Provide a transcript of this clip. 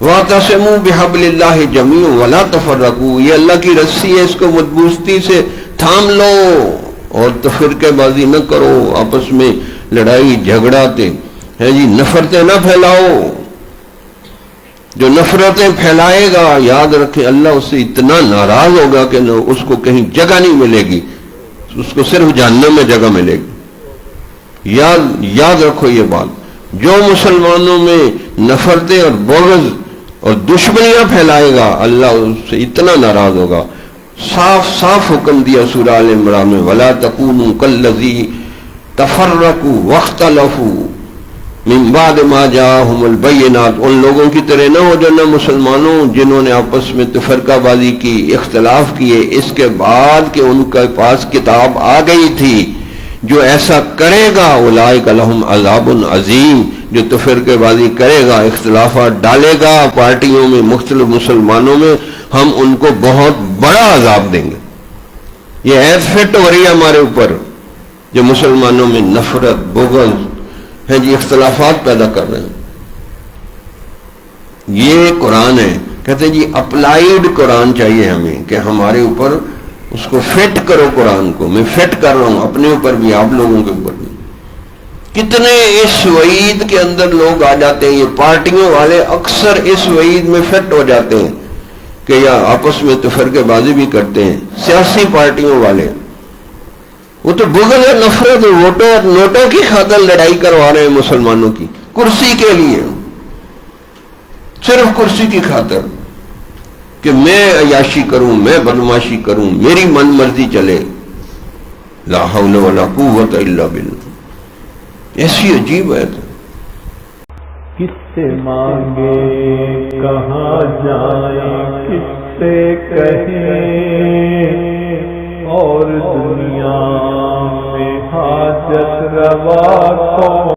وَاعْتَصِمُوا بِحَبْلِ اللَّهِ جَمِيعًا وَلَا تَفَرَّقُوا، یہ اللہ کی رسی ہے، اس کو مضبوطی سے تھام لو اور تفرقے بازی نہ کرو، آپس میں لڑائی جھگڑا ہے جی نفرتیں نہ پھیلاؤ۔ جو نفرتیں پھیلائے گا یاد رکھیں اللہ اس سے اتنا ناراض ہوگا کہ اس کو کہیں جگہ نہیں ملے گی، اس کو صرف جہنم میں جگہ ملے گی۔ یاد رکھو یہ بات، جو مسلمانوں میں نفرتیں اور بغض اور دشمنیاں پھیلائے گا اللہ اس سے اتنا ناراض ہوگا۔ صاف صاف حکم دیا سورہ آل عمران میں، وَلَا تَكُونُوا كَالَّذِي تَفَرَّقُوا وَاخْتَلَفُوا مِن بَعْدِ مَا جَاءَهُمُ الْبَيِّنَاتُ، ان لوگوں کی طرح نہ ہو جو نہ مسلمانوں جنہوں نے آپس میں تفرقہ بازی کی، اختلاف کیے اس کے بعد کہ ان کے پاس کتاب آ گئی تھی۔ جو ایسا کرے گا اولئک لہم عذاب عظیم، جو تفرقہ بازی کرے گا، اختلافات ڈالے گا پارٹیوں میں، مختلف مسلمانوں میں، ہم ان کو بہت بڑا عذاب دیں گے۔ یہ ایز فٹ ہو رہی ہے ہمارے اوپر جو مسلمانوں میں نفرت بغض ہے جی اختلافات پیدا کر رہے ہیں۔ یہ قرآن ہے، کہتے ہیں جی اپلائیڈ قرآن چاہیے ہمیں کہ ہمارے اوپر اس کو فٹ کرو، قرآن کو میں فٹ کر رہا ہوں اپنے اوپر بھی، آپ لوگوں کے اوپر بھی۔ کتنے اس وعید کے اندر لوگ آ جاتے ہیں، یہ پارٹیوں والے اکثر اس وعید میں فٹ ہو جاتے ہیں کہ یا آپس میں تفرقے بازی بھی کرتے ہیں، سیاسی پارٹیوں والے وہ تو بغض اور نفرت نوٹوں کی خاطر لڑائی کروا رہے ہیں مسلمانوں کی، کرسی کے لیے، صرف کرسی کی خاطر کہ میں عیاشی کروں، میں بدماشی کروں، میری من مرضی چلے۔ لا حول ولا قوت الا باللہ، ایسی عجیب ہے۔ کس سے مانگے کہاں جائیں، کس سے کہیں، اور دنیا میں حاجت روا کون